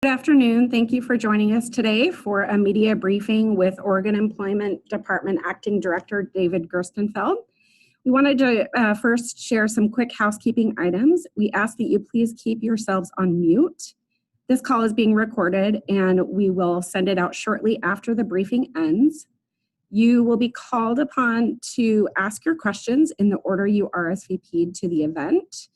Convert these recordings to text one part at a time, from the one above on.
Good afternoon. Thank you for joining us today for a media briefing with Oregon Employment Department Acting Director David Gerstenfeld. We wanted to first share some quick housekeeping items. We ask that you please keep yourselves on mute. This call is being recorded and we will send it out shortly after the briefing ends. You will be called upon to ask your questions in the order you RSVP'd to the event.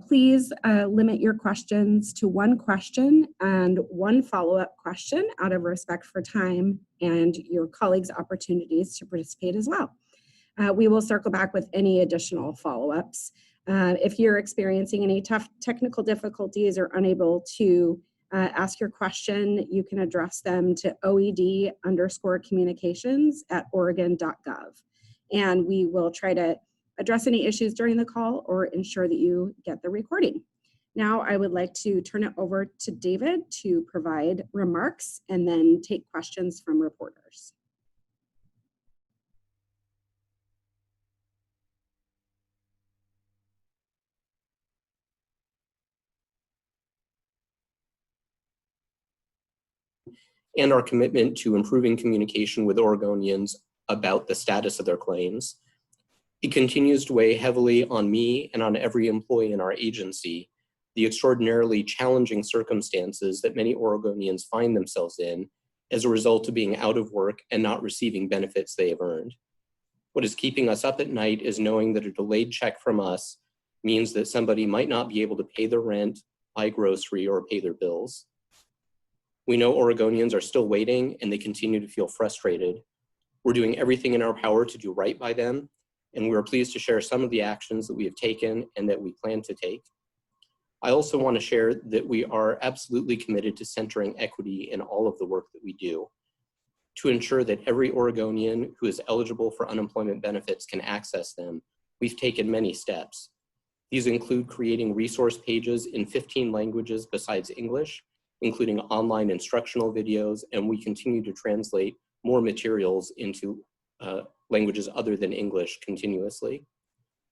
Please limit your questions to one question and one follow-up question out of respect for time and your colleagues' opportunities to participate as well. We will circle back with any additional follow-ups. If you're experiencing any tough technical difficulties or unable to ask your question, you can address them to oed_communications@oregon.gov. And we will try to address any issues during the call or ensure that you get the recording. Now I would like to turn it over to David to provide remarks and then take questions from reporters. And our commitment to improving communication with Oregonians about the status of their claims. It continues to weigh heavily on me and on every employee in our agency, the extraordinarily challenging circumstances that many Oregonians find themselves in as a result of being out of work and not receiving benefits they have earned. What is keeping us up at night is knowing that a delayed check from us means that somebody might not be able to pay their rent, buy grocery, or pay their bills. We know Oregonians are still waiting and they continue to feel frustrated. We're doing everything in our power to do right by them, and we are pleased to share some of the actions that we have taken and that we plan to take. I also want to share that we are absolutely committed to centering equity in all of the work that we do to ensure that every Oregonian who is eligible for unemployment benefits can access them. We've taken many steps. These include creating resource pages in 15 languages besides English, including online instructional videos, and we continue to translate more materials into languages other than English continuously.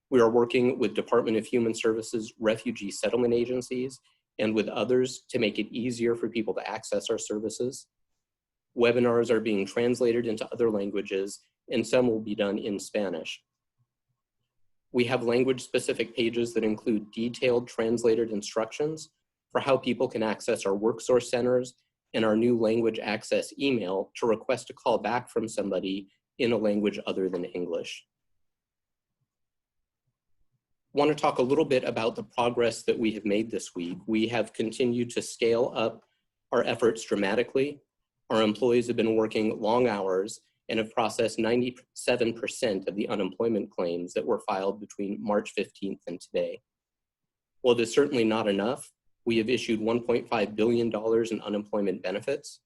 We are working with Department of Human Services, refugee settlement agencies, and with others to make it easier for people to access our services. Webinars are being translated into other languages, and some will be done in Spanish. We have language-specific pages that include detailed translated instructions for how people can access our work source centers and our new language access email to request a call back from somebody in a language other than English. I want to talk a little bit about the progress that we have made this week. We have continued to scale up our efforts dramatically. Our employees have been working long hours and have processed 97% of the unemployment claims that were filed between March 15th and today. While it is certainly not enough, we have issued $1.5 billion in unemployment benefits.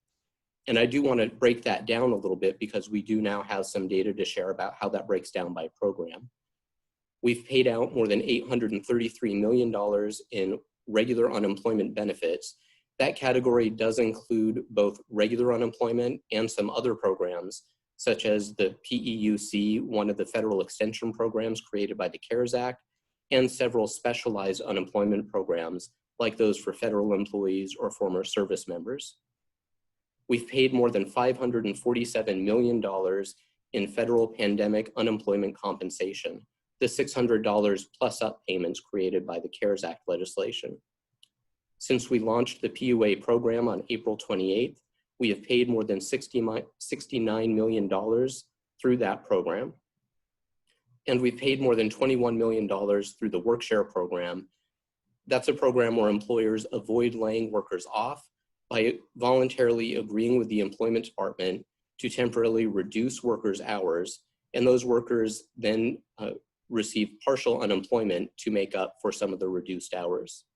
And I do want to break that down a little bit because we do now have some data to share about how that breaks down by program. We've paid out more than $833 million in regular unemployment benefits. That category does include both regular unemployment and some other programs, such as the PEUC, one of the federal extension programs created by the CARES Act, and several specialized unemployment programs, like those for federal employees or former service members. We've paid more than $547 million in federal pandemic unemployment compensation, the $600 plus up payments created by the CARES Act legislation. Since we launched the PUA program on April 28th, we have paid more than $69 million through that program. And we've paid more than $21 million through the WorkShare program. That's a program where employers avoid laying workers off by voluntarily agreeing with the employment department to temporarily reduce workers' hours, and those workers then receive partial unemployment to make up for some of the reduced hours.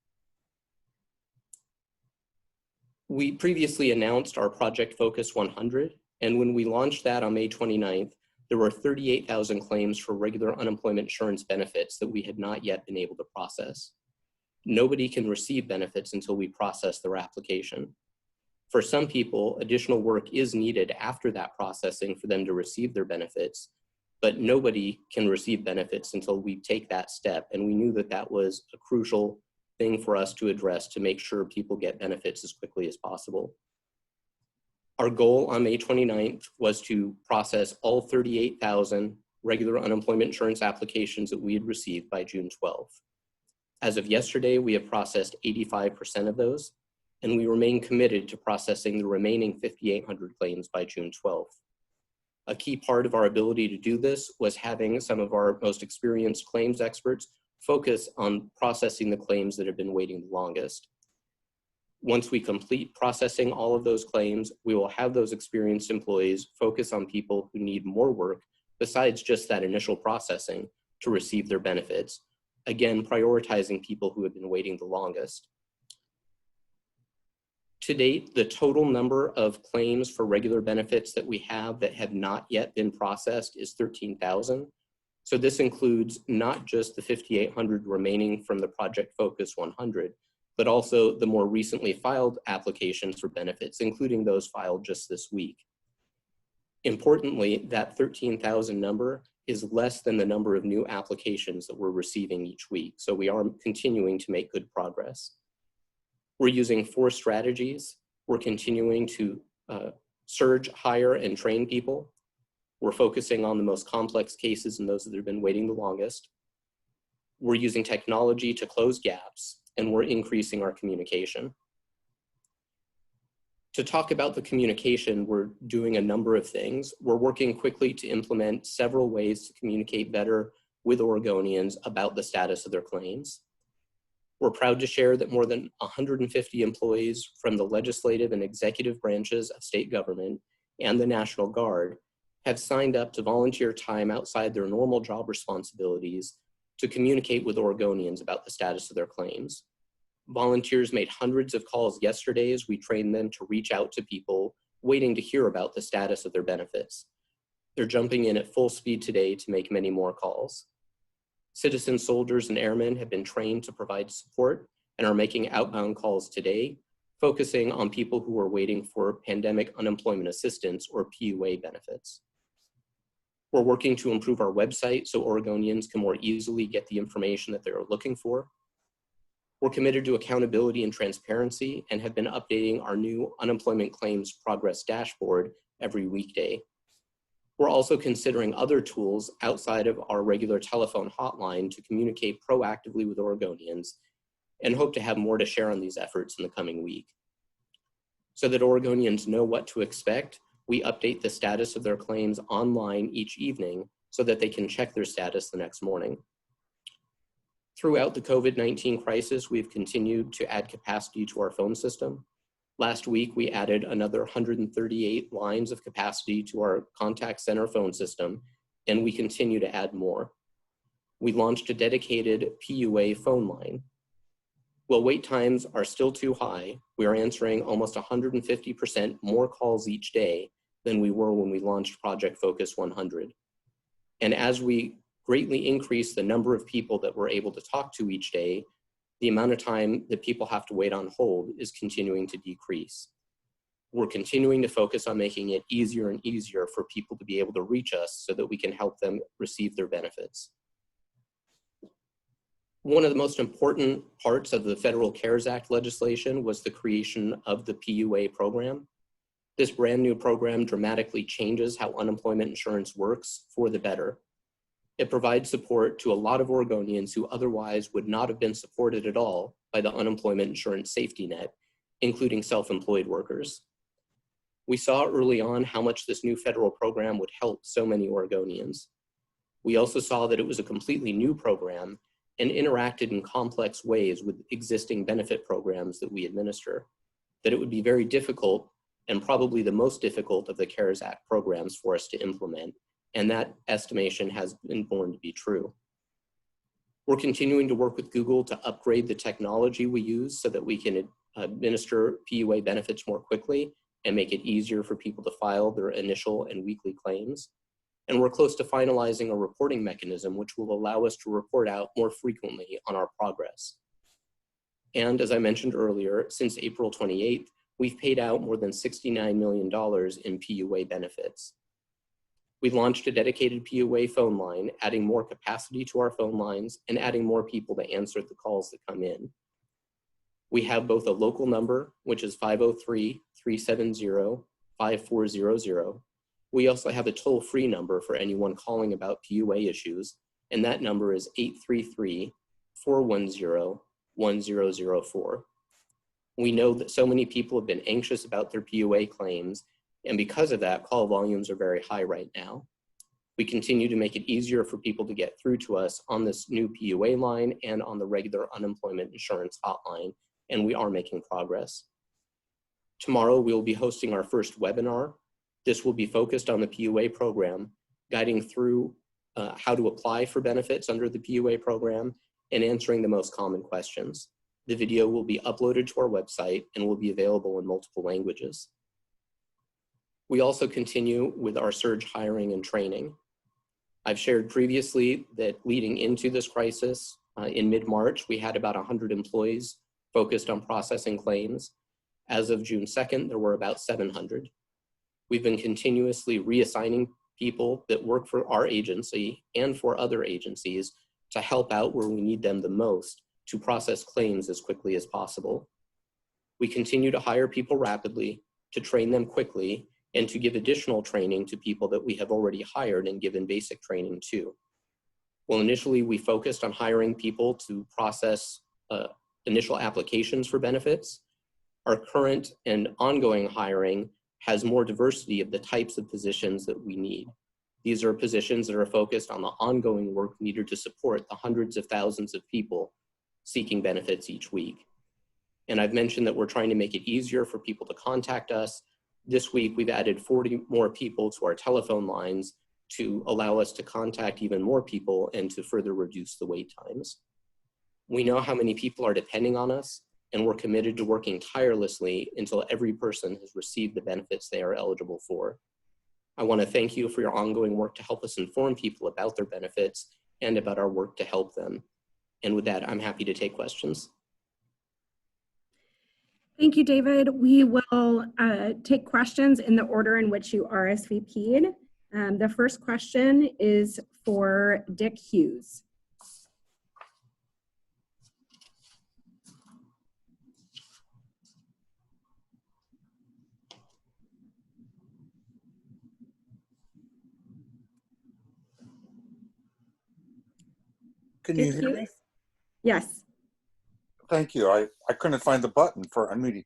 We previously announced our Project Focus 100, and when we launched that on May 29th, there were 38,000 claims for regular unemployment insurance benefits that we had not yet been able to process. Nobody can receive benefits until we process their application. For some people, additional work is needed after that processing for them to receive their benefits, but nobody can receive benefits until we take that step. And we knew that that was a crucial thing for us to address to make sure people get benefits as quickly as possible. Our goal on May 29th was to process all 38,000 regular unemployment insurance applications that we had received by June 12th. As of yesterday, we have processed 85% of those, and we remain committed to processing the remaining 5,800 claims by June 12th. A key part of our ability to do this was having some of our most experienced claims experts focus on processing the claims that have been waiting the longest. Once we complete processing all of those claims, we will have those experienced employees focus on people who need more work besides just that initial processing to receive their benefits, again, prioritizing people who have been waiting the longest. To date, the total number of claims for regular benefits that we have that have not yet been processed is 13,000. So this includes not just the 5,800 remaining from the Project Focus 100, but also the more recently filed applications for benefits, including those filed just this week. Importantly, that 13,000 number is less than the number of new applications that we're receiving each week. So we are continuing to make good progress. We're using 4 strategies. We're continuing to surge, hire, and train people. We're focusing on the most complex cases and those that have been waiting the longest. We're using technology to close gaps, and we're increasing our communication. To talk about the communication, we're doing a number of things. We're working quickly to implement several ways to communicate better with Oregonians about the status of their claims. We're proud to share that more than 150 employees from the legislative and executive branches of state government and the National Guard have signed up to volunteer time outside their normal job responsibilities to communicate with Oregonians about the status of their claims. Volunteers made hundreds of calls yesterday as we trained them to reach out to people waiting to hear about the status of their benefits. They're jumping in at full speed today to make many more calls. Citizen soldiers and airmen have been trained to provide support and are making outbound calls today, focusing on people who are waiting for pandemic unemployment assistance or PUA benefits. We're working to improve our website so Oregonians can more easily get the information that they're looking for. We're committed to accountability and transparency and have been updating our new unemployment claims progress dashboard every weekday. We're also considering other tools outside of our regular telephone hotline to communicate proactively with Oregonians and hope to have more to share on these efforts in the coming week. So that Oregonians know what to expect, we update the status of their claims online each evening so that they can check their status the next morning. Throughout the COVID-19 crisis, we've continued to add capacity to our phone system. Last week, we added another 138 lines of capacity to our contact center phone system, and we continue to add more. We launched a dedicated PUA phone line. While wait times are still too high, we are answering almost 150% more calls each day than we were when we launched Project Focus 100. And as we greatly increase the number of people that we're able to talk to each day, the amount of time that people have to wait on hold is continuing to decrease. We're continuing to focus on making it easier and easier for people to be able to reach us so that we can help them receive their benefits. One of the most important parts of the Federal CARES Act legislation was the creation of the PUA program. This brand new program dramatically changes how unemployment insurance works for the better. It provides support to a lot of Oregonians who otherwise would not have been supported at all by the unemployment insurance safety net, including self-employed workers. We saw early on how much this new federal program would help so many Oregonians. We also saw that it was a completely new program and interacted in complex ways with existing benefit programs that we administer, that it would be very difficult and probably the most difficult of the CARES Act programs for us to implement. And that estimation has been borne to be true. We're continuing to work with Google to upgrade the technology we use so that we can administer PUA benefits more quickly and make it easier for people to file their initial and weekly claims. And we're close to finalizing a reporting mechanism which will allow us to report out more frequently on our progress. And as I mentioned earlier, since April 28th, we've paid out more than $69 million in PUA benefits. We launched a dedicated PUA phone line, adding more capacity to our phone lines and adding more people to answer the calls that come in. We have both a local number, which is 503-370-5400. We also have a toll-free number for anyone calling about PUA issues, and that number is 833-410-1004. We know that so many people have been anxious about their PUA claims, and because of that, call volumes are very high right now. We continue to make it easier for people to get through to us on this new PUA line and on the regular unemployment insurance hotline, and we are making progress. Tomorrow, we will be hosting our first webinar. This will be focused on the PUA program, guiding through how to apply for benefits under the PUA program and answering the most common questions. The video will be uploaded to our website and will be available in multiple languages. We also continue with our surge hiring and training. I've shared previously that leading into this crisis, in mid-March, we had about 100 employees focused on processing claims. As of June 2nd, there were about 700. We've been continuously reassigning people that work for our agency and for other agencies to help out where we need them the most to process claims as quickly as possible. We continue to hire people rapidly, to train them quickly, and to give additional training to people that we have already hired and given basic training to. Well, initially we focused on hiring people to process initial applications for benefits. Our current and ongoing hiring has more diversity of the types of positions that we need. These are positions that are focused on the ongoing work needed to support the hundreds of thousands of people seeking benefits each week. And I've mentioned that we're trying to make it easier for people to contact us. This week, we've added 40 more people to our telephone lines to allow us to contact even more people and to further reduce the wait times. We know how many people are depending on us, and we're committed to working tirelessly until every person has received the benefits they are eligible for. I want to thank you for your ongoing work to help us inform people about their benefits and about our work to help them. And with that, I'm happy to take questions. Thank you, David. We will take questions in the order in which you RSVP'd. The first question is for Dick Hughes. Can you hear me? Yes. Thank you. I couldn't find the button for unmuting.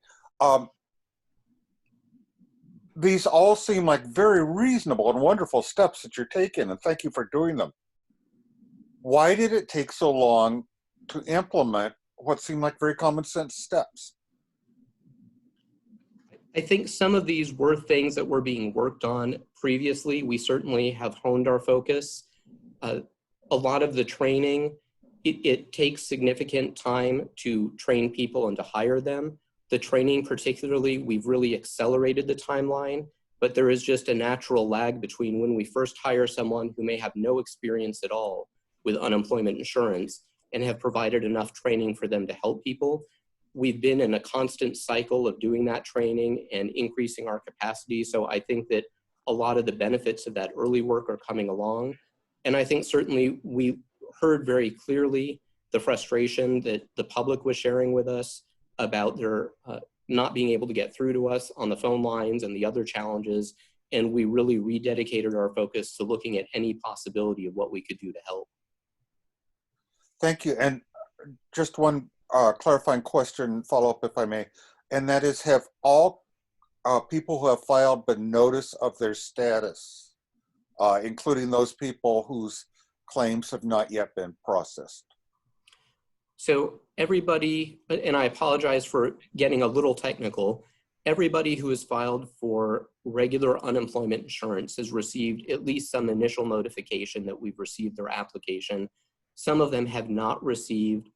These all seem like very reasonable and wonderful steps that you're taking, and thank you for doing them. Why did it take so long to implement what seemed like very common sense steps? I think some of these were things that were being worked on previously. We certainly have honed our focus. A lot of the training, it takes significant time to train people and to hire them. The training particularly, we've really accelerated the timeline, but there is just a natural lag between when we first hire someone who may have no experience at all with unemployment insurance and have provided enough training for them to help people. We've been in a constant cycle of doing that training and increasing our capacity. So I think that a lot of the benefits of that early work are coming along. And I think certainly we heard very clearly the frustration that the public was sharing with us about their not being able to get through to us on the phone lines and the other challenges. And we really rededicated our focus to looking at any possibility of what we could do to help. Thank you. And just one clarifying question, follow-up if I may, and that is, have all people who have filed been notice of their status, including those people whose claims have not yet been processed? So everybody, and I apologize for getting a little technical, everybody who has filed for regular unemployment insurance has received at least some initial notification that we've received their application. Some of them have not received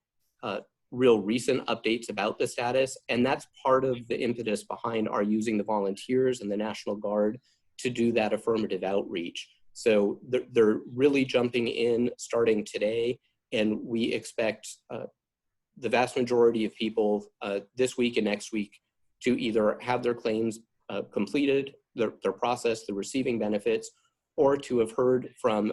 real recent updates about the status, and that's part of the impetus behind our using the volunteers and the National Guard to do that affirmative outreach. So they're really jumping in starting today, and we expect the vast majority of people this week and next week to either have their claims completed, their process, they're receiving benefits, or to have heard from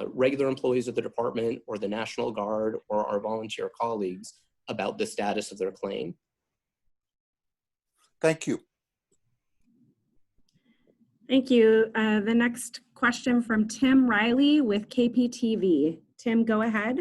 regular employees of the department or the National Guard or our volunteer colleagues about the status of their claim. Thank you. Thank you. The next question from Tim Riley with KPTV. Tim, go ahead.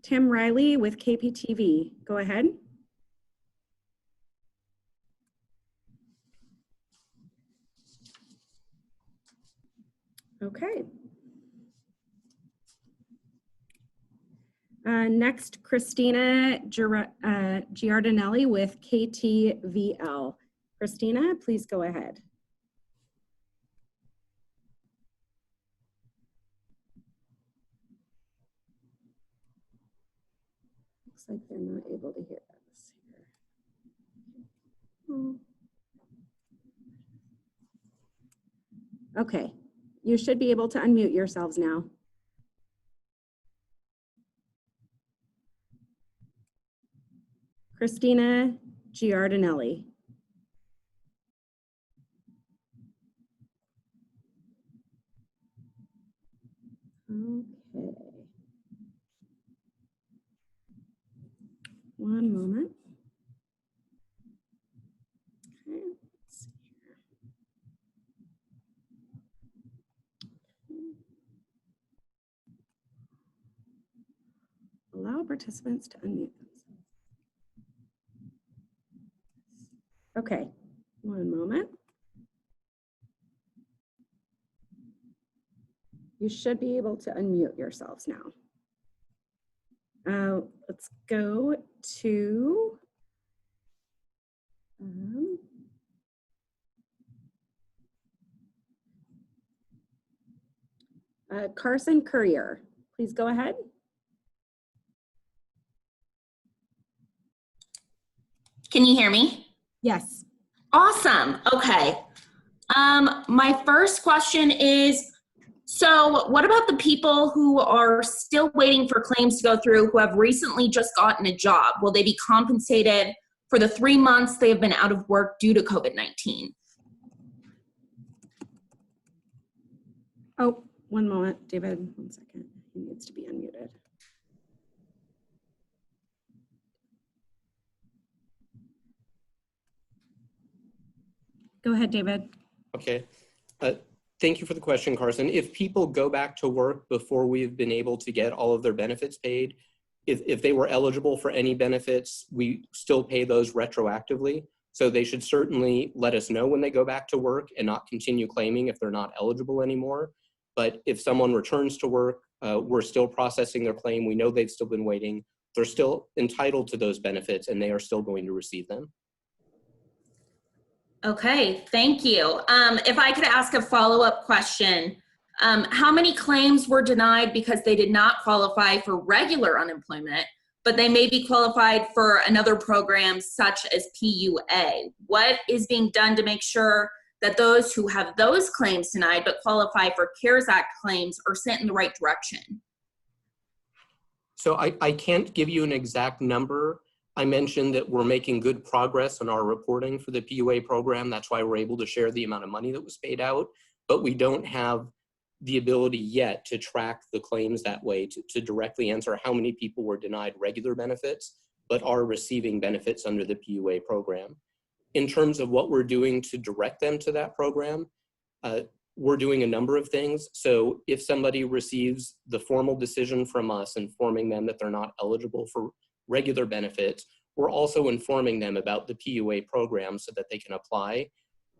Tim Riley with KPTV. Go ahead. Okay. Next, Christina Giardinelli with KTVL. Christina, please go ahead. Looks like they're not able to hear us here. Okay, you should be able to unmute yourselves now. Christina Giardinelli. Okay. One moment. Okay, let's see here. Allow participants to unmute themselves. Okay, one moment. You should be able to unmute yourselves now. Let's go to Carson Courier. Please go ahead. Can you hear me? Yes. Awesome. Okay. My first question is, so what about the people who are still waiting for claims to go through who have recently just gotten a job? Will they be compensated for the 3 months they have been out of work due to COVID-19? Oh, one moment, David, 1 second. He needs to be unmuted. Go ahead, David. Okay. Thank you for the question, Carson. If people go back to work before we've been able to get all of their benefits paid, if they were eligible for any benefits, we still pay those retroactively. So they should certainly let us know when they go back to work and not continue claiming if they're not eligible anymore. But if someone returns to work, we're still processing their claim. We know they've still been waiting. They're still entitled to those benefits and they are still going to receive them. Okay, thank you. If I could ask a follow-up question, how many claims were denied because they did not qualify for regular unemployment, but they may be qualified for another program such as PUA? What is being done to make sure that those who have those claims denied but qualify for CARES Act claims are sent in the right direction? So I can't give you an exact number. I mentioned that we're making good progress on our reporting for the PUA program. That's why we're able to share the amount of money that was paid out, but we don't have the ability yet to track the claims that way to directly answer how many people were denied regular benefits, but are receiving benefits under the PUA program. In terms of what we're doing to direct them to that program, we're doing a number of things. So if somebody receives the formal decision from us informing them that they're not eligible for regular benefits, we're also informing them about the PUA program so that they can apply.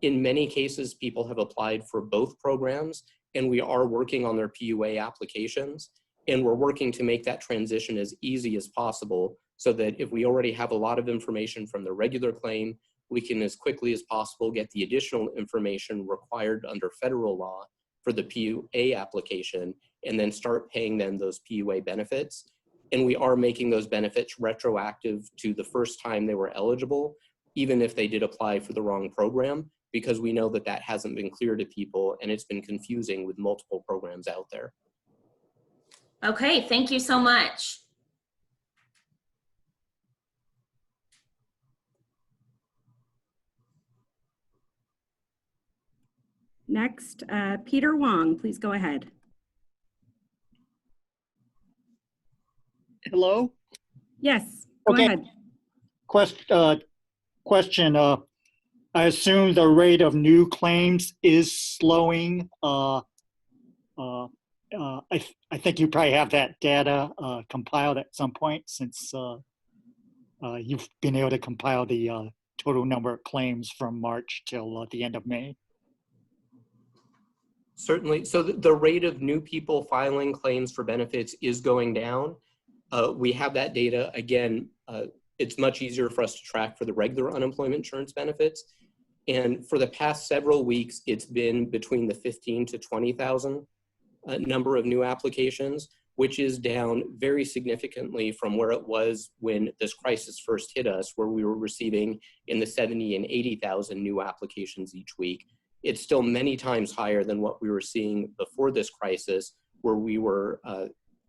In many cases, people have applied for both programs, and we are working on their PUA applications, and we're working to make that transition as easy as possible so that if we already have a lot of information from the regular claim, we can as quickly as possible get the additional information required under federal law for the PUA application and then start paying them those PUA benefits. And we are making those benefits retroactive to the first time they were eligible, even if they did apply for the wrong program, because we know that that hasn't been clear to people and it's been confusing with multiple programs out there. Okay, thank you so much. Next, Peter Wong, please go ahead. Hello? Yes, go Okay. ahead. Question. I assume the rate of new claims is slowing. I think you probably have that data compiled at some point, since you've been able to compile the total number of claims from March till the end of May. Certainly. So the rate of new people filing claims for benefits is going down. We have that data. Again, it's much easier for us to track for the regular unemployment insurance benefits. And for the past several weeks, it's been between the 15 to 20,000 number of new applications, which is down very significantly from where it was when this crisis first hit us, where we were receiving in the 70 and 80,000 new applications each week. It's still many times higher than what we were seeing before this crisis, where we were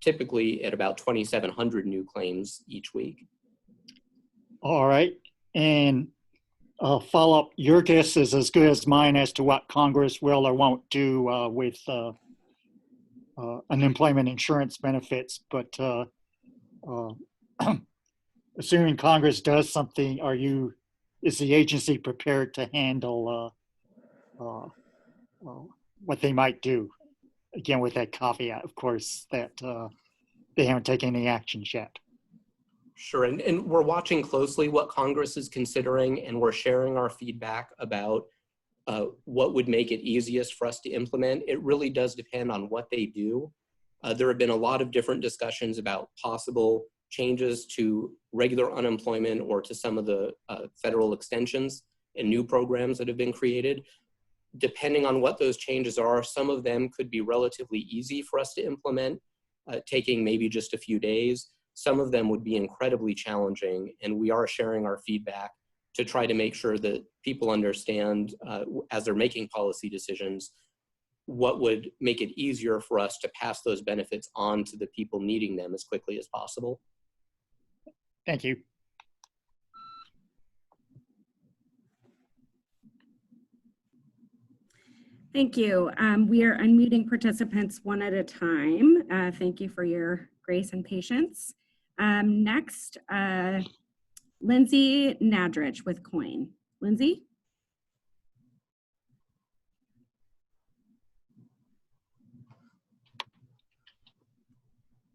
typically at about 2,700 new claims each week. All right. And follow up, your guess is as good as mine as to what Congress will or won't do with unemployment insurance benefits. But assuming Congress does something, is the agency prepared to handle what they might do? Again, with that caveat, of course, that they haven't taken any actions yet. Sure, and we're watching closely what Congress is considering, and we're sharing our feedback about what would make it easiest for us to implement. It really does depend on what they do. There have been a lot of different discussions about possible changes to regular unemployment or to some of the federal extensions and new programs that have been created. Depending on what those changes are, some of them could be relatively easy for us to implement, taking maybe just a few days. Some of them would be incredibly challenging, and we are sharing our feedback to try to make sure that people understand, as they're making policy decisions, what would make it easier for us to pass those benefits on to the people needing them as quickly as possible. Thank you. Thank you. We are unmuting participants one at a time. Thank you for your grace and patience. Next, Lindsay Nadrich with COIN. Lindsay?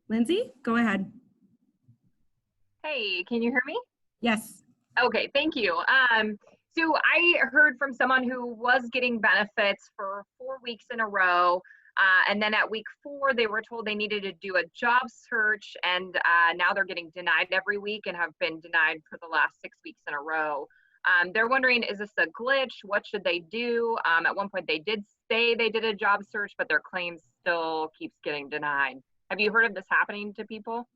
Lindsay, go ahead. Hey, can you hear me? Yes. Okay, thank you. So I heard from someone who was getting benefits for 4 weeks in a row, and then at week 4, they were told they needed to do a job search, and now they're getting denied every week and have been denied for the last 6 weeks in a row. They're wondering, is this a glitch? What should they do? At one point, they did say they did a job search, but their claim still keeps getting denied. Have you heard of this happening to people?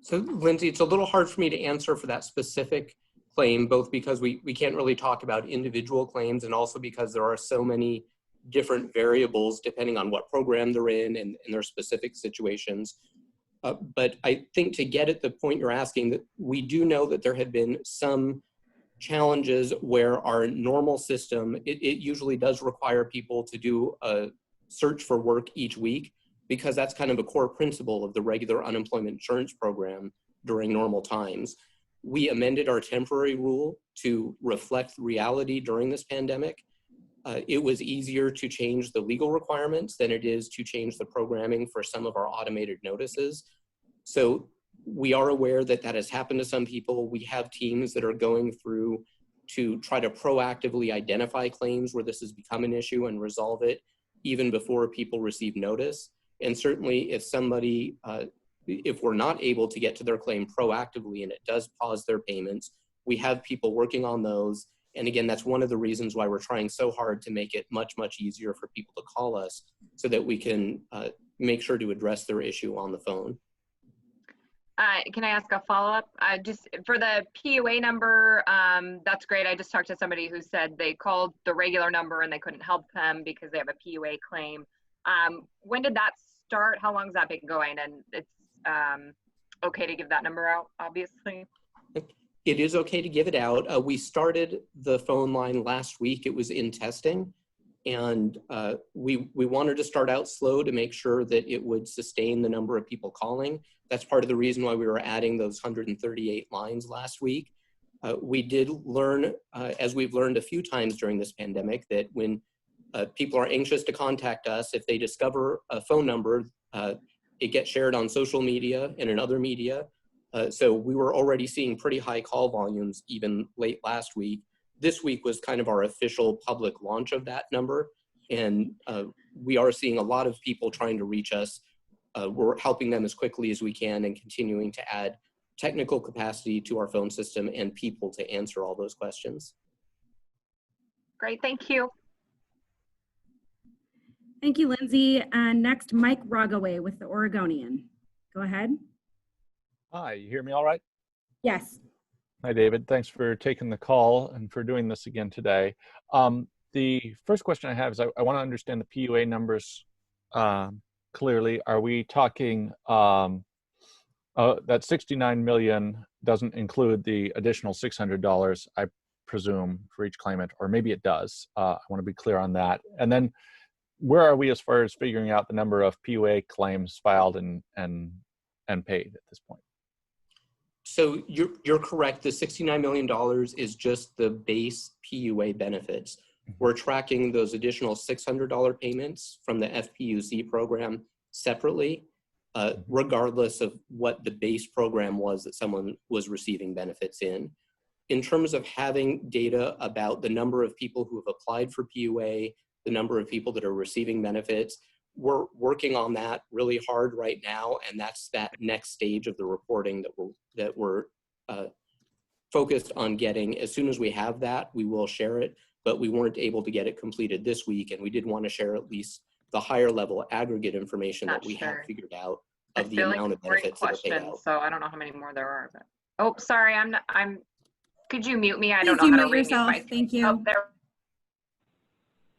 So Lindsay, it's a little hard for me to answer for that specific claim, both because we can't really talk about individual claims, and also because there are so many different variables depending on what program they're in and their specific situations. But I think to get at the point you're asking, that we do know that there have been some challenges where our normal system, it usually does require people to do a search for work each week, because that's kind of a core principle of the regular unemployment insurance program during normal times. We amended our temporary rule to reflect reality during this pandemic. It was easier to change the legal requirements than it is to change the programming for some of our automated notices. So we are aware that that has happened to some people. We have teams that are going through to try to proactively identify claims where this has become an issue and resolve it even before people receive notice. And certainly if somebody, if we're not able to get to their claim proactively and it does pause their payments, we have people working on those. And again, that's one of the reasons why we're trying so hard to make it much, much easier for people to call us so that we can make sure to address their issue on the phone. Can I ask a follow-up? Just for the PUA number, that's great. I just talked to somebody who said they called the regular number and they couldn't help them because they have a PUA claim. When did that start? How long has that been going? And it's okay to give that number out, obviously. It is okay to give it out. We started the phone line last week. It was in testing. And we wanted to start out slow to make sure that it would sustain the number of people calling. That's part of the reason why we were adding those 138 lines last week. We did learn, as we've learned a few times during this pandemic, that when people are anxious to contact us, if they discover a phone number, it gets shared on social media and in other media. So we were already seeing pretty high call volumes even late last week. This week was kind of our official public launch of that number. And we are seeing a lot of people trying to reach us. We're helping them as quickly as we can and continuing to add technical capacity to our phone system and people to answer all those questions. Great, thank you. Thank you, Lindsay. And next, Mike Rogaway with the Oregonian. Go ahead. Hi, you hear me all right? Yes. Hi, David. Thanks for taking the call and for doing this again today. The first question I have is I want to understand the PUA numbers clearly. Are we talking that 69 million doesn't include the additional $600, I presume, for each claimant, or maybe it does. I want to be clear on that. And then where are we as far as figuring out the number of PUA claims filed and paid at this point? So you're correct. The $69 million is just the base PUA benefits. We're tracking those additional $600 payments from the FPUC program separately, regardless of what the base program was that someone was receiving benefits in. In terms of having data about the number of people who have applied for PUA, the number of people that are receiving benefits, we're working on that really hard right now, and that's that next stage of the reporting that we're focused on getting. As soon as we have that, we will share it, but we weren't able to get it completed this week, and we did want to share at least the higher level aggregate information that we have figured out of the amount of benefits that are paid out. So I don't know how many more there are. But oh, sorry, could you mute me? I Please don't know how to mute remute yourself. myself. Thank you. Oh, there.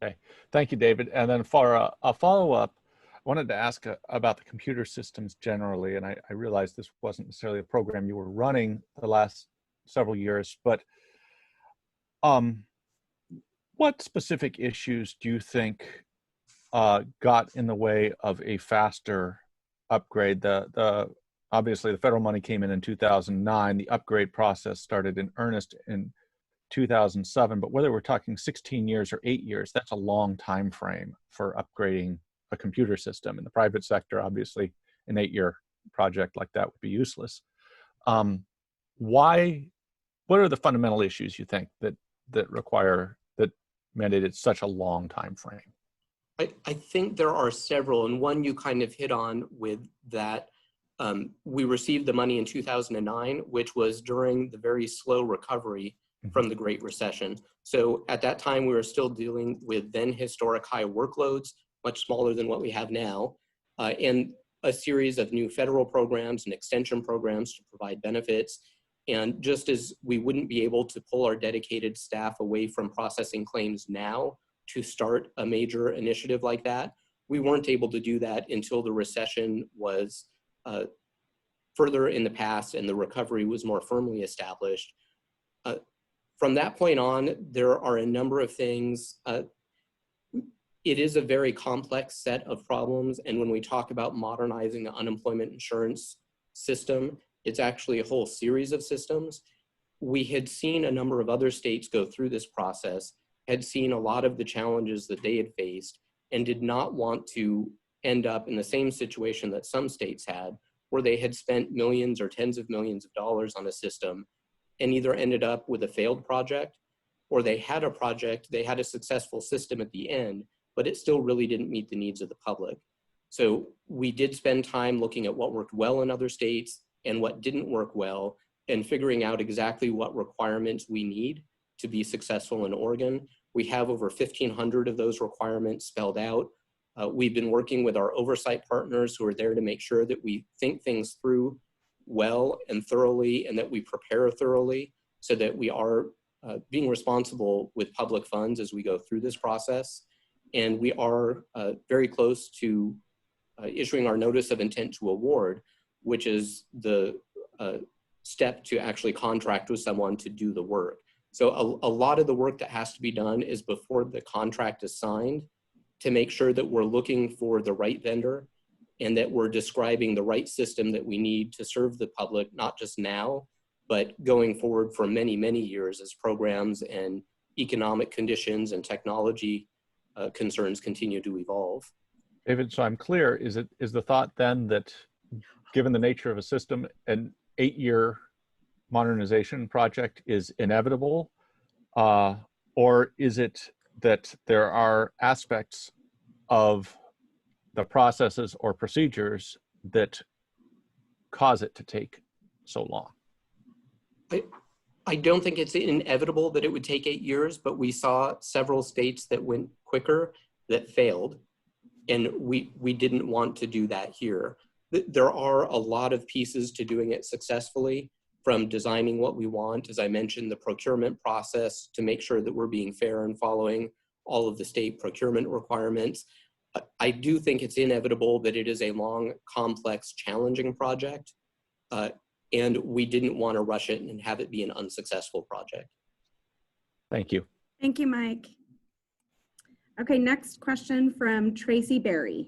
Okay, thank you, David. And then for a follow-up, I wanted to ask about the computer systems generally, and I realized this wasn't necessarily a program you were running the last several years, but what specific issues do you think got in the way of a faster upgrade? Obviously, the federal money came in 2009. The upgrade process started in earnest in 2007, but whether we're talking 16 years or 8 years, that's a long time frame for upgrading a computer system. In the private sector, obviously, an 8-year project like that would be useless. What are the fundamental issues you think that mandated such a long time frame? I think there are several, and one you kind of hit on with that. We received the money in 2009, which was during the very slow recovery from the Great Recession. So at that time, we were still dealing with then historic high workloads, much smaller than what we have now, and a series of new federal programs and extension programs to provide benefits. And just as we wouldn't be able to pull our dedicated staff away from processing claims now to start a major initiative like that, we weren't able to do that until the recession was further in the past and the recovery was more firmly established. From that point on, there are a number of things. It is a very complex set of problems, and when we talk about modernizing the unemployment insurance system, it's actually a whole series of systems. We had seen a number of other states go through this process, had seen a lot of the challenges that they had faced, and did not want to end up in the same situation that some states had, where they had spent millions or tens of millions of dollars on a system and either ended up with a failed project, or they had a project, they had a successful system at the end, but it still really didn't meet the needs of the public. So we did spend time looking at what worked well in other states and what didn't work well, and figuring out exactly what requirements we need to be successful in Oregon. We have over 1,500 of those requirements spelled out. We've been working with our oversight partners who are there to make sure that we think things through well and thoroughly, and that we prepare thoroughly so that we are being responsible with public funds as we go through this process. And we are very close to issuing our notice of intent to award, which is the step to actually contract with someone to do the work. So a lot of the work that has to be done is before the contract is signed to make sure that we're looking for the right vendor and that we're describing the right system that we need to serve the public, not just now, but going forward for many, many years as programs and economic conditions and technology concerns continue to evolve. David, so I'm clear, is the thought then that given the nature of a system, an 8-year modernization project is inevitable? Or is it that there are aspects of the processes or procedures that cause it to take so long? I don't think it's inevitable that it would take 8 years, but we saw several states that went quicker that failed, and we didn't want to do that here. There are a lot of pieces to doing it successfully, from designing what we want, as I mentioned, the procurement process to make sure that we're being fair and following all of the state procurement requirements. I do think it's inevitable that it is a long, complex, challenging project, and we didn't want to rush it and have it be an unsuccessful project. Thank you. Thank you, Mike. Okay, next question from Tracy Berry.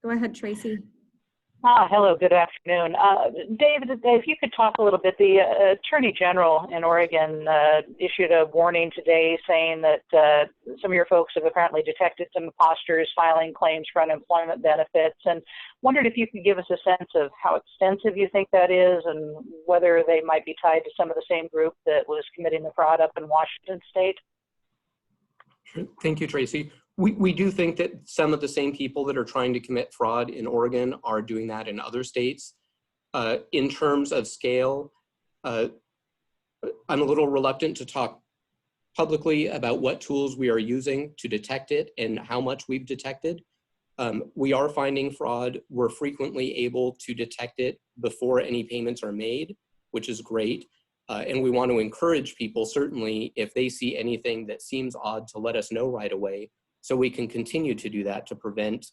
Go ahead, Tracy. Hello, good afternoon. David, if you could talk a little bit, the Attorney General in Oregon issued a warning today saying that some of your folks have apparently detected some imposters filing claims for unemployment benefits, and wondered if you could give us a sense of how extensive you think that is and whether they might be tied to some of the same group that was committing the fraud up in Washington State. Thank you, Tracy. We do think that some of the same people that are trying to commit fraud in Oregon are doing that in other states. In terms of scale, I'm a little reluctant to talk publicly about what tools we are using to detect it and how much we've detected. We are finding fraud. We're frequently able to detect it before any payments are made, which is great. And we want to encourage people, certainly, if they see anything that seems odd, to let us know right away, so we can continue to do that to prevent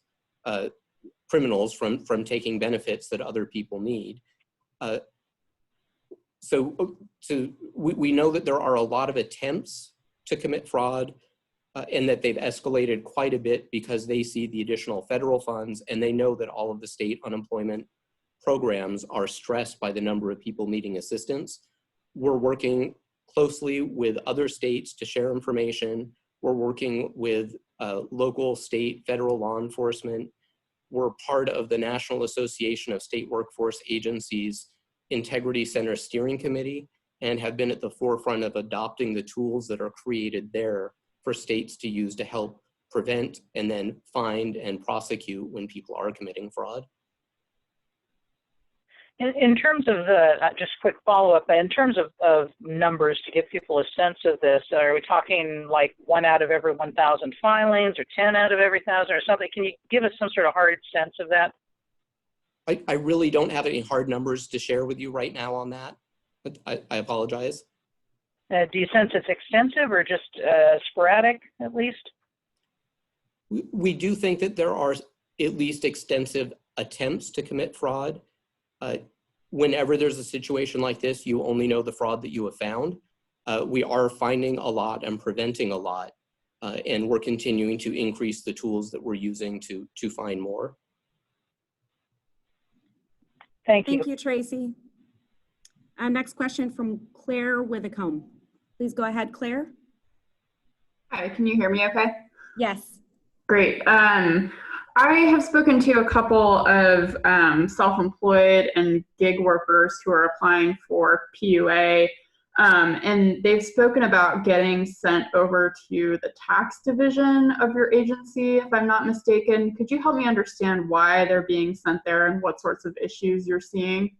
criminals from taking benefits that other people need. So we know that there are a lot of attempts to commit fraud and that they've escalated quite a bit because they see the additional federal funds, and they know that all of the state unemployment programs are stressed by the number of people needing assistance. We're working closely with other states to share information. We're working with local, state, federal law enforcement. We're part of the National Association of State Workforce Agencies Integrity Center Steering Committee and have been at the forefront of adopting the tools that are created there for states to use to help prevent and then find and prosecute when people are committing fraud. In terms of just quick follow-up, in terms of numbers to give people a sense of this, are we talking like 1 out of every 1,000 filings or 10 out of every 1,000 or something? Can you give us some sort of hard sense of that? I really don't have any hard numbers to share with you right now on that, but I apologize. Do you sense it's extensive or just sporadic at least? We do think that there are at least extensive attempts to commit fraud. Whenever there's a situation like this, you only know the fraud that you have found. We are finding a lot and preventing a lot, and we're continuing to increase the tools that we're using to find more. Thank you. Thank you, Tracy. Next question from Claire Withacombe. Please go ahead, Claire. Hi, can you hear me okay? Yes. Great. I have spoken to a couple of self-employed and gig workers who are applying for PUA, and they've spoken about getting sent over to the tax division of your agency, if I'm not mistaken. Could you help me understand why they're being sent there and what sorts of issues you're seeing?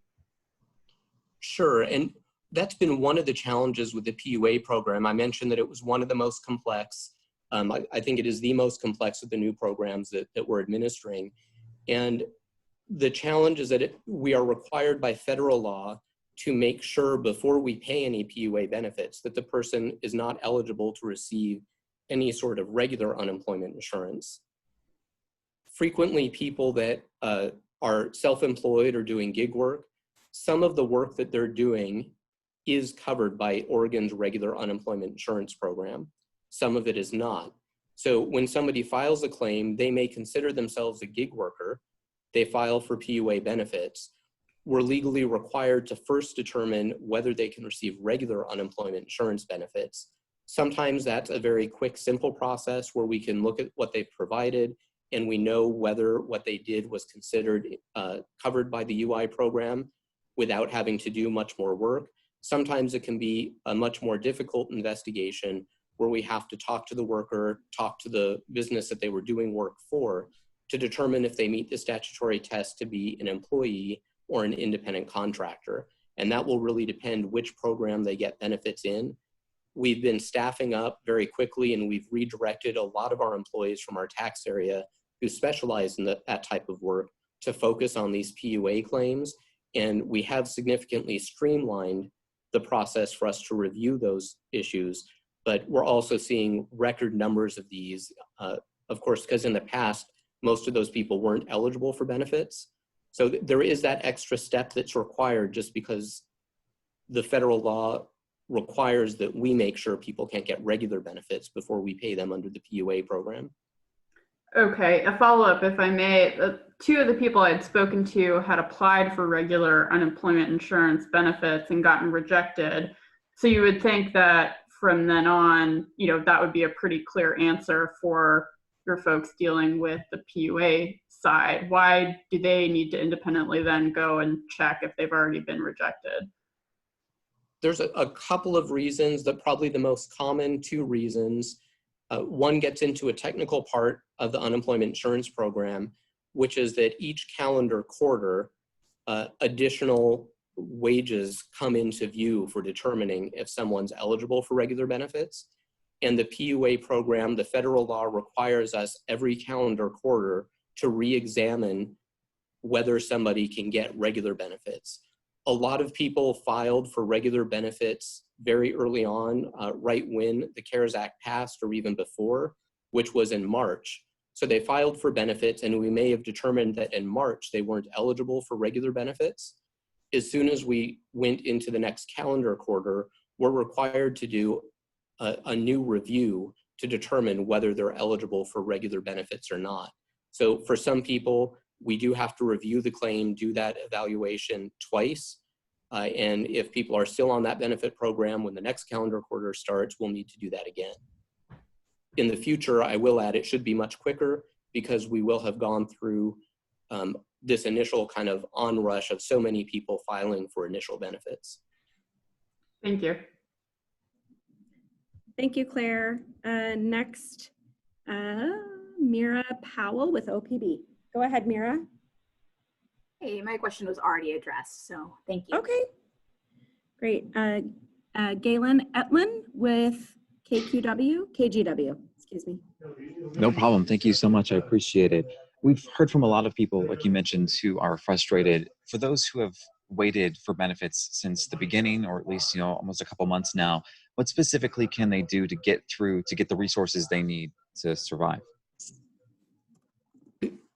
Sure, and that's been one of the challenges with the PUA program. I mentioned that it was one of the most complex. I think it is the most complex of the new programs that we're administering. And the challenge is that we are required by federal law to make sure before we pay any PUA benefits that the person is not eligible to receive any sort of regular unemployment insurance. Frequently, people that are self-employed or doing gig work, some of the work that they're doing is covered by Oregon's regular unemployment insurance program. Some of it is not. So when somebody files a claim, they may consider themselves a gig worker. They file for PUA benefits. We're legally required to first determine whether they can receive regular unemployment insurance benefits. Sometimes that's a very quick, simple process where we can look at what they've provided and we know whether what they did was considered covered by the UI program without having to do much more work. Sometimes it can be a much more difficult investigation where we have to talk to the worker, talk to the business that they were doing work for to determine if they meet the statutory test to be an employee or an independent contractor. And that will really depend which program they get benefits in. We've been staffing up very quickly and we've redirected a lot of our employees from our tax area who specialize in that type of work to focus on these PUA claims. And we have significantly streamlined the process for us to review those issues, but we're also seeing record numbers of these, of course, because in the past, most of those people weren't eligible for benefits. So there is that extra step that's required just because the federal law requires that we make sure people can't get regular benefits before we pay them under the PUA program. Okay, a follow-up, if I may. Two of the people I'd spoken to had applied for regular unemployment insurance benefits and gotten rejected. So you would think that from then on, that would be a pretty clear answer for your folks dealing with the PUA side. Why do they need to independently then go and check if they've already been rejected? There's a couple of reasons, that probably the most common two reasons. One gets into a technical part of the unemployment insurance program, which is that each calendar quarter, additional wages come into view for determining if someone's eligible for regular benefits. And the PUA program, the federal law requires us every calendar quarter to re-examine whether somebody can get regular benefits. A lot of people filed for regular benefits very early on, right when the CARES Act passed or even before, which was in March. So they filed for benefits and we may have determined that in March they weren't eligible for regular benefits. As soon as we went into the next calendar quarter, we're required to do a new review to determine whether they're eligible for regular benefits or not. So for some people, we do have to review the claim, do that evaluation twice. And if people are still on that benefit program, when the next calendar quarter starts, we'll need to do that again. In the future, I will add, it should be much quicker because we will have gone through this initial kind of onrush of so many people filing for initial benefits. Thank you. Thank you, Claire. Next, Mira Powell with OPB. Go ahead, Mira. Hey, my question was already addressed, so thank you. Okay, great. Galen Etlin with KGW, excuse me. No problem. Thank you so much. I appreciate it. We've heard from a lot of people, like you mentioned, who are frustrated. For those who have waited for benefits since the beginning, or at least, almost a couple months now, what specifically can they do to get the resources they need to survive?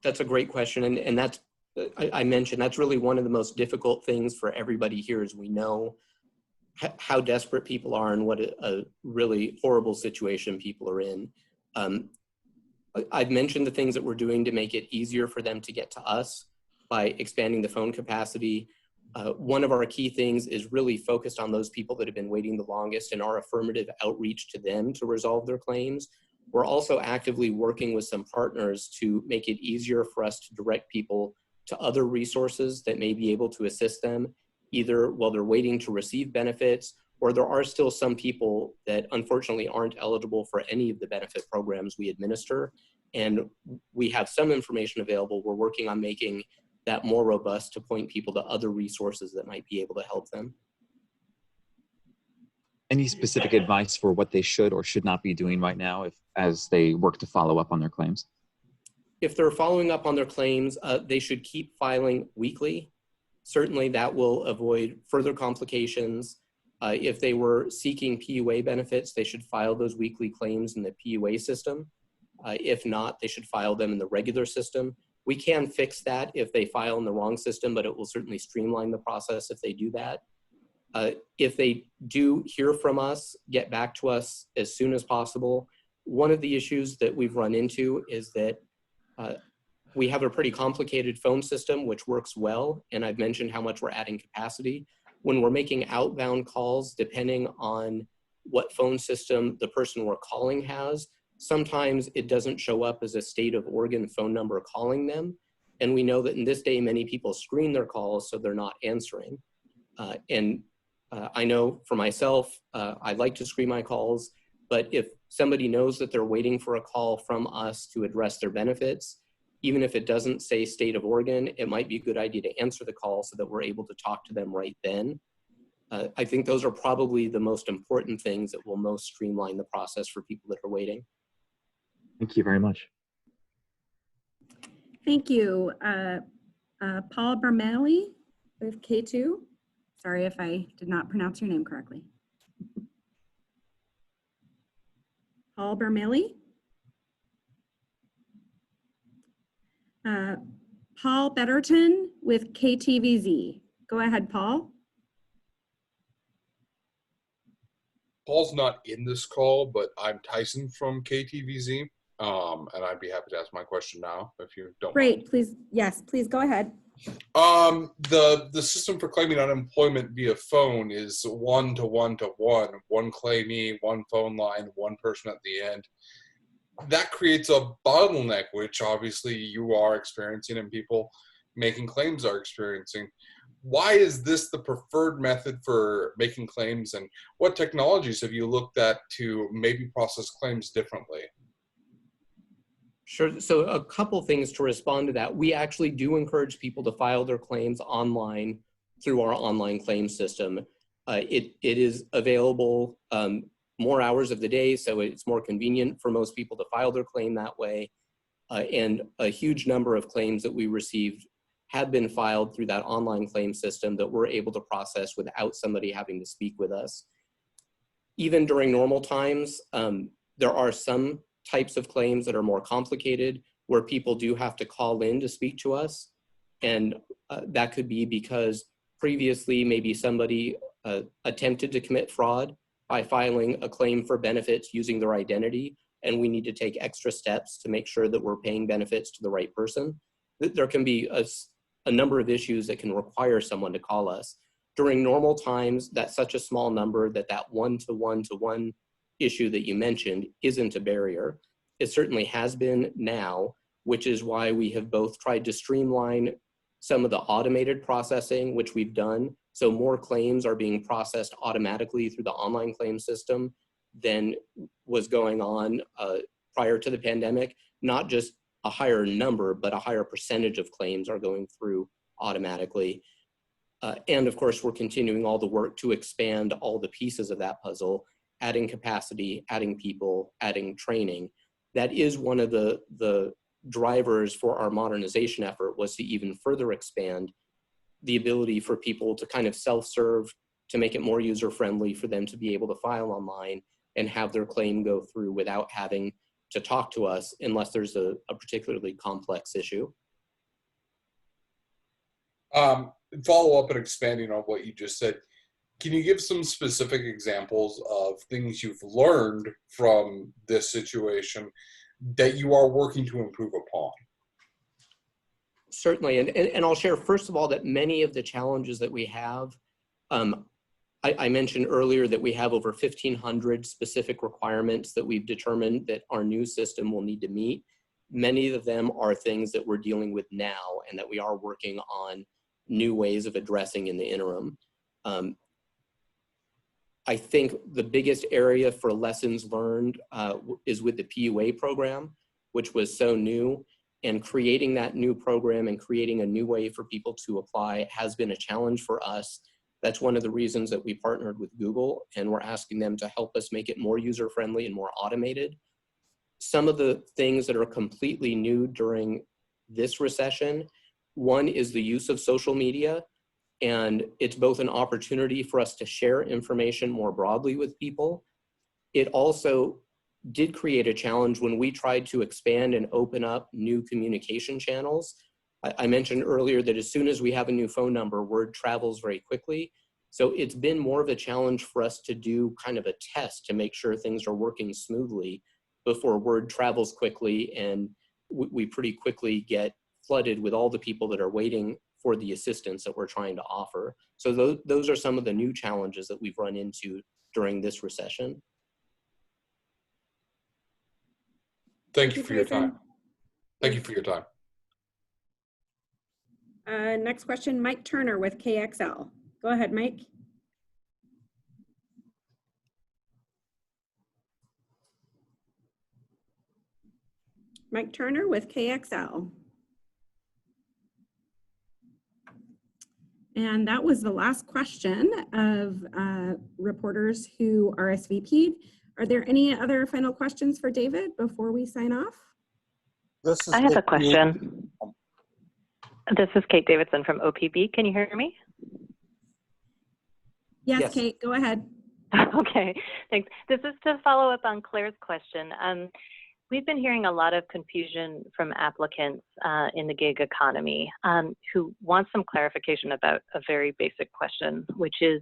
That's a great question. And that's, I mentioned, that's really one of the most difficult things for everybody here is we know how desperate people are and what a really horrible situation people are in. I've mentioned the things that we're doing to make it easier for them to get to us by expanding the phone capacity. One of our key things is really focused on those people that have been waiting the longest and our affirmative outreach to them to resolve their claims. We're also actively working with some partners to make it easier for us to direct people to other resources that may be able to assist them, either while they're waiting to receive benefits, or there are still some people that unfortunately aren't eligible for any of the benefit programs we administer. And we have some information available. We're working on making that more robust to point people to other resources that might be able to help them. Any specific advice for what they should or should not be doing right now as they work to follow up on their claims? If they're following up on their claims, they should keep filing weekly. Certainly that will avoid further complications. If they were seeking PUA benefits, they should file those weekly claims in the PUA system. If not, they should file them in the regular system. We can fix that if they file in the wrong system, but it will certainly streamline the process if they do that. If they do hear from us, get back to us as soon as possible. One of the issues that we've run into is that we have a pretty complicated phone system, which works well, and I've mentioned how much we're adding capacity. When we're making outbound calls, depending on what phone system the person we're calling has, sometimes it doesn't show up as a state of Oregon phone number calling them. And we know that in this day, many people screen their calls, so they're not answering. I know for myself, I like to screen my calls, but if somebody knows that they're waiting for a call from us to address their benefits, even if it doesn't say state of Oregon, it might be a good idea to answer the call so that we're able to talk to them right then. I think those are probably the most important things that will most streamline the process for people that are waiting. Thank you very much. Thank you. Paul Bermelli with K2. Sorry if I did not pronounce your name correctly. Paul Bermelli. Paul Betterton with KTVZ. Go ahead, Paul. Paul's not in this call, but I'm Tyson from KTVZ, and I'd be happy to ask my question now if you don't Great, mind. please. Yes, please go ahead. The system for claiming unemployment via phone is 1-to-1-to-1, one claimee, one phone line, one person at the end. That creates a bottleneck, which obviously you are experiencing and people making claims are experiencing. Why is this the preferred method for making claims, and what technologies have you looked at to maybe process claims differently? Sure. So a couple things to respond to that. We actually do encourage people to file their claims online through our online claim system. It is available more hours of the day, so it's more convenient for most people to file their claim that way. And a huge number of claims that we received have been filed through that online claim system that we're able to process without somebody having to speak with us. Even during normal times, there are some types of claims that are more complicated where people do have to call in to speak to us. And that could be because previously maybe somebody attempted to commit fraud by filing a claim for benefits using their identity, and we need to take extra steps to make sure that we're paying benefits to the right person. There can be a number of issues that can require someone to call us. During normal times, that's such a small number that that 1-to-1-to-1 issue that you mentioned isn't a barrier. It certainly has been now, which is why we have both tried to streamline some of the automated processing, which we've done. So more claims are being processed automatically through the online claim system than was going on prior to the pandemic. Not just a higher number, but a higher percentage of claims are going through automatically. And of course, we're continuing all the work to expand all the pieces of that puzzle, adding capacity, adding people, adding training. That is one of the drivers for our modernization effort, was to even further expand the ability for people to kind of self-serve, to make it more user-friendly for them to be able to file online and have their claim go through without having to talk to us unless there's a particularly complex issue. Follow up and expanding on what you just said, can you give some specific examples of things you've learned from this situation that you are working to improve upon? Certainly, and I'll share first of all that many of the challenges that we have, I mentioned earlier that we have over 1,500 specific requirements that we've determined that our new system will need to meet. Many of them are things that we're dealing with now and that we are working on new ways of addressing in the interim. I think the biggest area for lessons learned is with the PUA program, which was so new. And creating that new program and creating a new way for people to apply has been a challenge for us. That's one of the reasons that we partnered with Google, and we're asking them to help us make it more user-friendly and more automated. Some of the things that are completely new during this recession, one is the use of social media, and it's both an opportunity for us to share information more broadly with people. It also did create a challenge when we tried to expand and open up new communication channels. I mentioned earlier that as soon as we have a new phone number, word travels very quickly. So it's been more of a challenge for us to do kind of a test to make sure things are working smoothly before word travels quickly and we pretty quickly get flooded with all the people that are waiting for the assistance that we're trying to offer. So those are some of the new challenges that we've run into during this recession. Thank you for your Tyson. time. Thank you for your time. Next question, Mike Turner with KXL. Go ahead, Mike. Mike Turner with KXL. And that was the last question of reporters who RSVP'd. Are there any other final questions for David before we sign off? I have a question. This is Kate Davidson from OPB. Can you hear me? Yes, Kate, go ahead. Okay, thanks. This is to follow up on Claire's question. We've been hearing a lot of confusion from applicants in the gig economy who want some clarification about a very basic question, which is,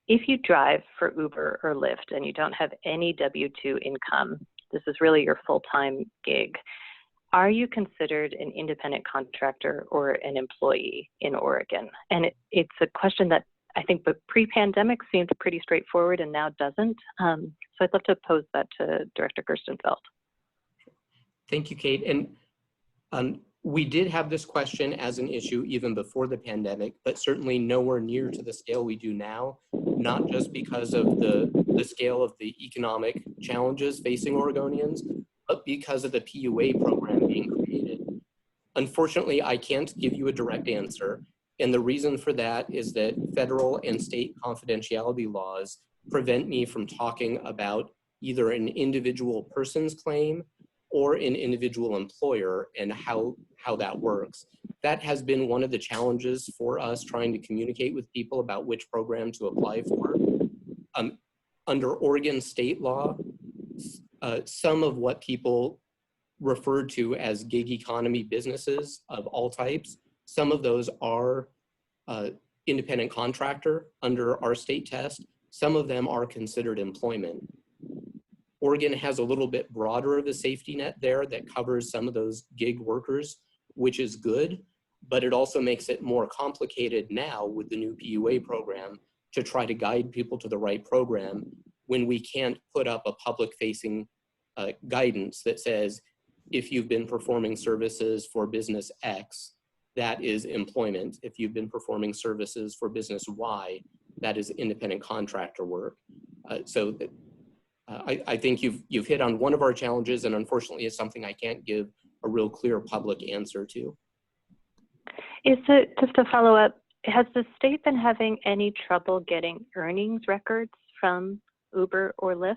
if you drive for Uber or Lyft and you don't have any W-2 income, this is really your full-time gig, are you considered an independent contractor or an employee in Oregon? And it's a question that I think pre-pandemic seemed pretty straightforward and now doesn't. So I'd love to pose that to Director Gerstenfeld. Thank you, Kate. And we did have this question as an issue even before the pandemic, but certainly nowhere near to the scale we do now, not just because of the scale of the economic challenges facing Oregonians, but because of the PUA program being created. Unfortunately, I can't give you a direct answer. And the reason for that is that federal and state confidentiality laws prevent me from talking about either an individual person's claim or an individual employer and how that works. That has been one of the challenges for us trying to communicate with people about which program to apply for. Under Oregon state law, some of what people refer to as gig economy businesses of all types, some of those are independent contractor under our state test. Some of them are considered employment. Oregon has a little bit broader of a safety net there that covers some of those gig workers, which is good, but it also makes it more complicated now with the new PUA program to try to guide people to the right program when we can't put up a public-facing guidance that says, if you've been performing services for business X, that is employment. If you've been performing services for business Y, that is independent contractor work. I think you've hit on one of our challenges, and unfortunately it's something I can't give a real clear public answer to. Just to follow up, has the state been having any trouble getting earnings records from Uber or Lyft?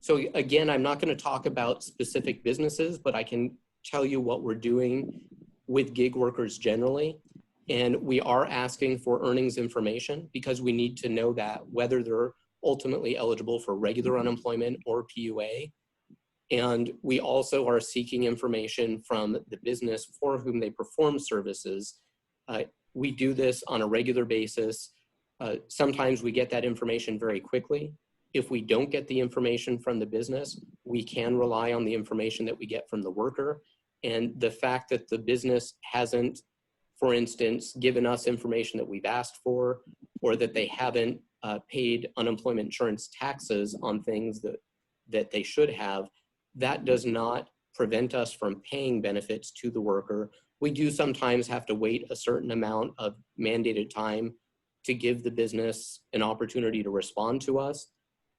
So again, I'm not going to talk about specific businesses, but I can tell you what we're doing with gig workers generally. And we are asking for earnings information because we need to know that whether they're ultimately eligible for regular unemployment or PUA. And we also are seeking information from the business for whom they perform services. We do this on a regular basis. Sometimes we get that information very quickly. If we don't get the information from the business, we can rely on the information that we get from the worker. And the fact that the business hasn't, for instance, given us information that we've asked for, or that they haven't paid unemployment insurance taxes on things that they should have, that does not prevent us from paying benefits to the worker. We do sometimes have to wait a certain amount of mandated time to give the business an opportunity to respond to us.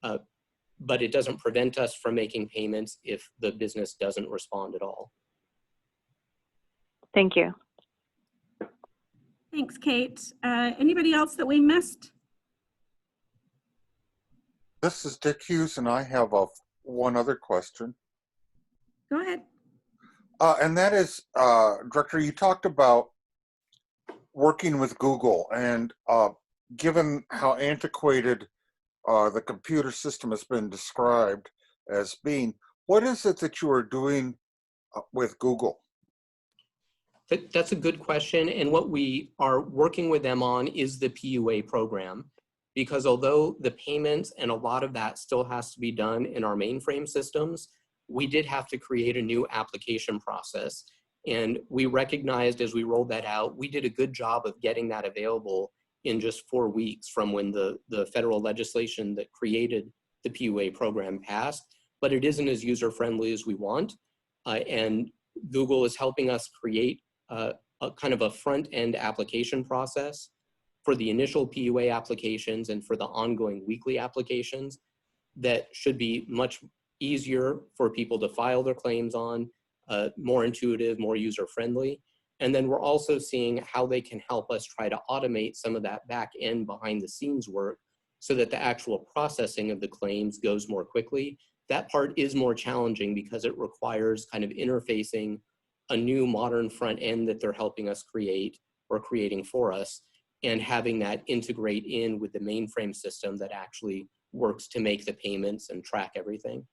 But it doesn't prevent us from making payments if the business doesn't respond at all. Thank you. Thanks, Kate. Anybody else that we missed? This is Dick Hughes, and I have one other question. Go ahead. And that is, Director, you talked about working with Google, and given how antiquated the computer system has been described as being, what is it that you are doing with Google? That's a good question. And what we are working with them on is the PUA program, because although the payments and a lot of that still has to be done in our mainframe systems, we did have to create a new application process. And we recognized as we rolled that out, we did a good job of getting that available in just 4 weeks from when the federal legislation that created the PUA program passed, but it isn't as user-friendly as we want. And Google is helping us create a kind of a front-end application process for the initial PUA applications and for the ongoing weekly applications that should be much easier for people to file their claims on, more intuitive, more user-friendly. And then we're also seeing how they can help us try to automate some of that back end behind the scenes work so that the actual processing of the claims goes more quickly. That part is more challenging because it requires kind of interfacing a new modern front end that they're helping us create or creating for us, and having that integrate in with the mainframe system that actually works to make the payments and track everything.